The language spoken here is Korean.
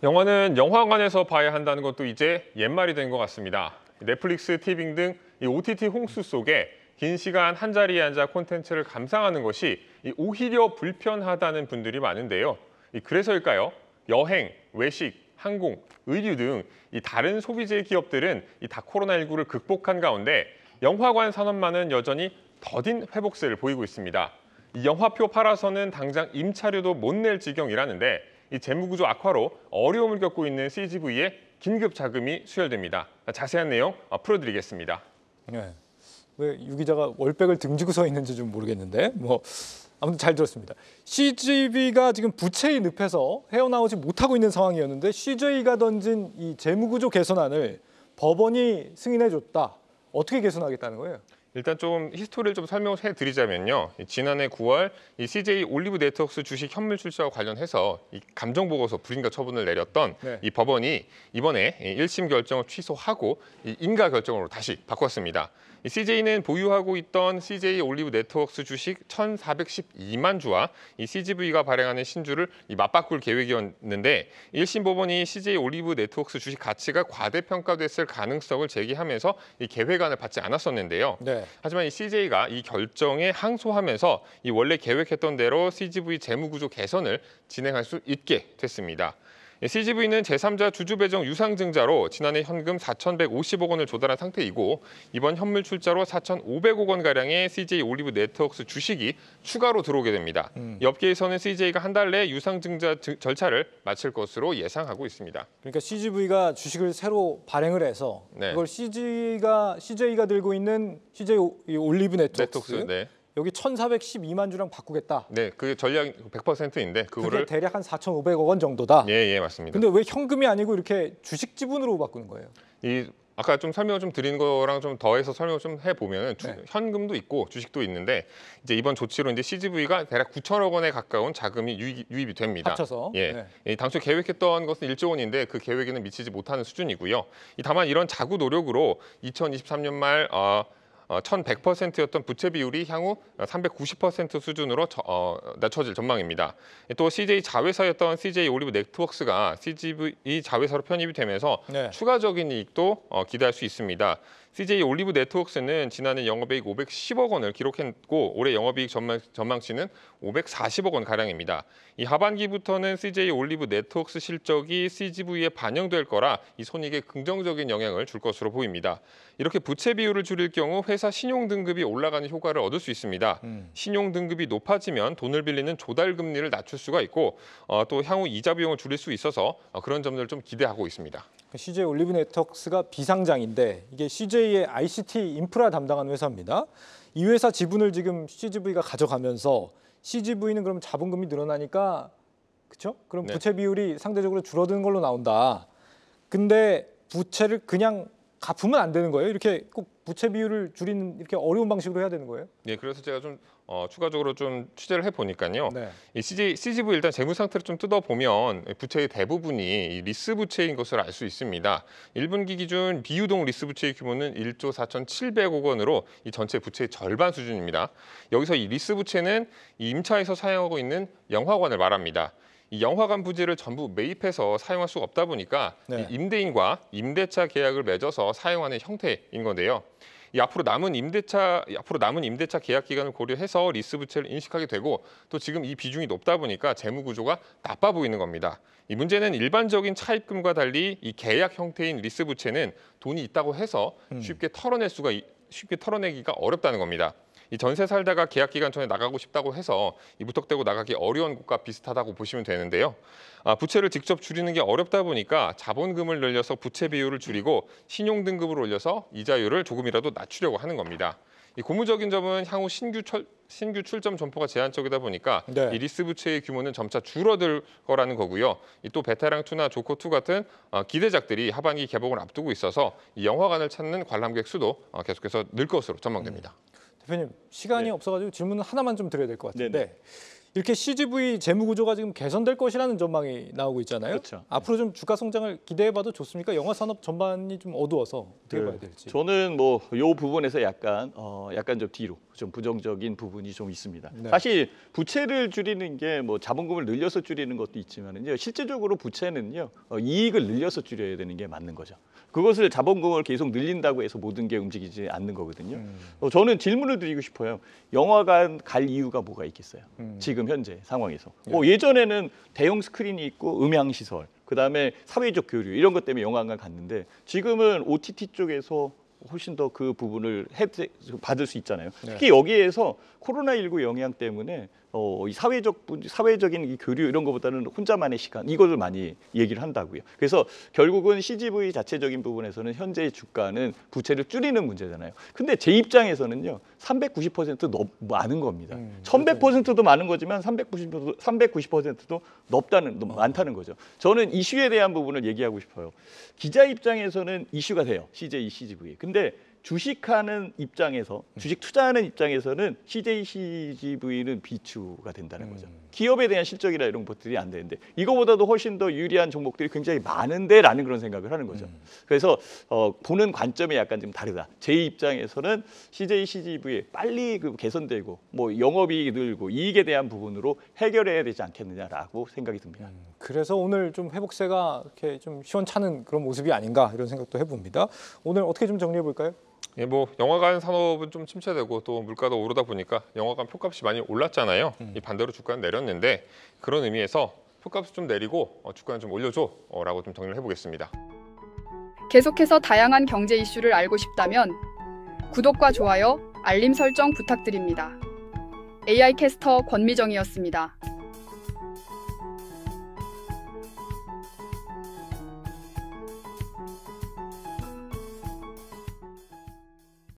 영화는 영화관에서 봐야 한다는 것도 이제 옛말이 된 것 같습니다. 넷플릭스, 티빙 등 이 OTT 홍수 속에 긴 시간 한자리에 앉아 콘텐츠를 감상하는 것이 오히려 불편하다는 분들이 많은데요. 그래서일까요? 여행, 외식, 항공, 의류 등 다른 소비재 기업들은 다 코로나19를 극복한 가운데 영화관 산업만은 여전히 더딘 회복세를 보이고 있습니다. 이 영화표 팔아서는 당장 임차료도 못 낼 지경이라는데 이 재무구조 악화로 어려움을 겪고 있는 CGV에 긴급 자금이 수혈됩니다. 자세한 내용 풀어드리겠습니다. 네. 왜 유 기자가 월백을 등지고 서 있는지 좀 모르겠는데 아무튼 잘 들었습니다. CGV가 지금 부채의 늪에서 헤어나오지 못하고 있는 상황이었는데 CJ가 던진 이 재무구조 개선안을 법원이 승인해줬다. 어떻게 개선하겠다는 거예요? 일단 좀 히스토리를 좀 설명해 드리자면요. 지난해 9월 이 CJ 올리브 네트워크스 주식 현물 출자와 관련해서 이 감정 보고서 불인가 처분을 내렸던 이 법원이 이번에 1심 결정을 취소하고 인가 결정으로 다시 바꿨습니다. 이 CJ는 보유하고 있던 CJ 올리브 네트워크스 주식 1,412만 주와 이 CGV가 발행하는 신주를 맞바꿀 계획이었는데 1심 법원이 CJ 올리브 네트워크스 주식 가치가 과대평가됐을 가능성을 제기하면서 이 계획안을 받지 않았었는데요. 하지만 이 CJ가 이 결정에 항소하면서 이 원래 계획했던 대로 CGV 재무구조 개선을 진행할 수 있게 됐습니다. CGV는 제3자 주주 배정 유상증자로 지난해 현금 4,150억 원을 조달한 상태이고 이번 현물 출자로 4,500억 원가량의 CJ 올리브 네트워크스 주식이 추가로 들어오게 됩니다. 업계에서는 CJ가 한 달 내에 유상증자 절차를 마칠 것으로 예상하고 있습니다. 그러니까 CGV가 주식을 새로 발행을 해서 그걸 CJ가 들고 있는 CJ 올리브 네트워크스 여기 1,412만 주랑 바꾸겠다. 네, 그게 전량 100%인데 그게 대략 한 4,500억 원 정도다. 예, 맞습니다. 근데 왜 현금이 아니고 이렇게 주식 지분으로 바꾸는 거예요? 아까 좀 설명을 좀 드린 거랑 좀 더해서 설명을 좀 해보면 현금도 있고 주식도 있는데 이제 이번 조치로 이제 CGV가 대략 9천억 원에 가까운 자금이 유입이 됩니다. 합쳐서. 당초 계획했던 것은 1조 원인데 그 계획에는 미치지 못하는 수준이고요. 다만 이런 자구 노력으로 2023년 말 1,100%였던 부채 비율이 향후 390% 수준으로 낮춰질 전망입니다. 또 CJ 자회사였던 CJ 올리브 네트워크스가 CGV 자회사로 편입이 되면서 추가적인 이익도 기대할 수 있습니다. CJ 올리브 네트워크스는 지난해 영업이익 510억 원을 기록했고 올해 영업이익 전망치는 540억 원 가량입니다. 이 하반기부터는 CJ 올리브 네트워크스 실적이 CGV에 반영될 거라 이 손익에 긍정적인 영향을 줄 것으로 보입니다. 이렇게 부채 비율을 줄일 경우 회사 신용 등급이 올라가는 효과를 얻을 수 있습니다. 신용 등급이 높아지면 돈을 빌리는 조달 금리를 낮출 수가 있고 또 향후 이자 비용을 줄일 수 있어서 그런 점들을 좀 기대하고 있습니다. CJ 올리브 네트워크스가 비상장인데 이게 CJ의 ICT 인프라 담당하는 회사입니다. 이 회사 지분을 지금 CGV가 가져가면서 CGV는 그럼 자본금이 늘어나니까 그렇죠? 그럼 부채 비율이 상대적으로 줄어드는 걸로 나온다. 근데 부채를 그냥 갚으면 안 되는 거예요? 이렇게 꼭 부채 비율을 줄이는 이렇게 어려운 방식으로 해야 되는 거예요? 네, 그래서 제가 좀 추가적으로 좀 취재를 해보니까요. 이 CGV 일단 재무 상태를 좀 뜯어보면 부채의 대부분이 리스 부채인 것을 알 수 있습니다. 1분기 기준 비유동 리스 부채의 규모는 1조 4,700억 원으로 이 전체 부채의 절반 수준입니다. 여기서 이 리스 부채는 이 임차에서 사용하고 있는 영화관을 말합니다. 이 영화관 부지를 전부 매입해서 사용할 수가 없다 보니까 임대인과 임대차 계약을 맺어서 사용하는 형태인 건데요. 앞으로 남은 임대차 계약 기간을 고려해서 리스 부채를 인식하게 되고 또 지금 이 비중이 높다 보니까 재무 구조가 나빠 보이는 겁니다. 이 문제는 일반적인 차입금과 달리 이 계약 형태인 리스 부채는 돈이 있다고 해서 쉽게 털어내기가 어렵다는 겁니다. 이 전세 살다가 계약 기간 전에 나가고 싶다고 해서 이 무턱대고 나가기 어려운 곳과 비슷하다고 보시면 되는데요. 부채를 직접 줄이는 게 어렵다 보니까 자본금을 늘려서 부채 비율을 줄이고 신용 등급을 올려서 이자율을 조금이라도 낮추려고 하는 겁니다. 이 고무적인 점은 향후 신규 출점 점포가 제한적이다 보니까 이 리스 부채의 규모는 점차 줄어들 거라는 거고요. 또 베테랑2나 조커2 같은 기대작들이 하반기 개봉을 앞두고 있어서 이 영화관을 찾는 관람객 수도 계속해서 늘 것으로 전망됩니다. 대표님, 시간이 없어가지고 질문 하나만 좀 드려야 될 것 같은데 이렇게 CGV 재무 구조가 지금 개선될 것이라는 전망이 나오고 있잖아요. 그렇죠. 앞으로 좀 주가 성장을 기대해봐도 좋습니까? 영화 산업 전반이 좀 어두워서 어떻게 봐야 될지. 저는 이 부분에서 약간 좀 뒤로 좀 부정적인 부분이 좀 있습니다. 네. 사실 부채를 줄이는 게 뭐 자본금을 늘려서 줄이는 것도 있지만은요, 실제적으로 부채는요 이익을 늘려서 줄여야 되는 게 맞는 거죠. 그것을 자본금을 계속 늘린다고 해서 모든 게 움직이지 않는 거거든요. 저는 질문을 드리고 싶어요. 영화관 갈 이유가 뭐가 있겠어요? 지금 현재 상황에서. 예전에는 대형 스크린이 있고 음향 시설, 그다음에 사회적 교류 이런 것 때문에 영화관 갔는데 지금은 OTT 쪽에서 훨씬 더 그 부분을 받을 수 있잖아요. 특히 여기에서 코로나19 영향 때문에 이 사회적인 이 교류 이런 것보다는 혼자만의 시간 이것을 많이 얘기를 한다고요. 그래서 결국은 CGV 자체적인 부분에서는 현재의 주가는 부채를 줄이는 문제잖아요. 근데 제 입장에서는요 390% 많은 겁니다. 1100%도 많은 거지만 390%도 많다는 거죠. 저는 이슈에 대한 부분을 얘기하고 싶어요. 기자 입장에서는 이슈가 돼요. CJ, CGV. 근데 주식하는 입장에서, 주식 투자하는 입장에서는 CJ, CGV는 비추가 된다는 거죠. 기업에 대한 실적이나 이런 것들이 안 되는데 이거보다도 훨씬 더 유리한 종목들이 굉장히 많은데라는 그런 생각을 하는 거죠. 그래서 보는 관점이 약간 좀 다르다. 제 입장에서는 CJ, CGV 빨리 개선되고 뭐 영업이익이 늘고 이익에 대한 부분으로 해결해야 되지 않겠느냐라고 생각이 듭니다. 그래서 오늘 좀 회복세가 이렇게 좀 시원찮은 그런 모습이 아닌가 이런 생각도 해봅니다. 오늘 어떻게 좀 정리해 볼까요? 예, 뭐 영화관 산업은 좀 침체되고 또 물가도 오르다 보니까 영화관 표값이 많이 올랐잖아요. 이 반대로 주가는 내렸는데 그런 의미에서 표값을 좀 내리고 주가는 좀 올려줘라고 좀 정리를 해보겠습니다. 계속해서 다양한 경제 이슈를 알고 싶다면 구독과 좋아요, 알림 설정 부탁드립니다. AI 캐스터 권미정이었습니다.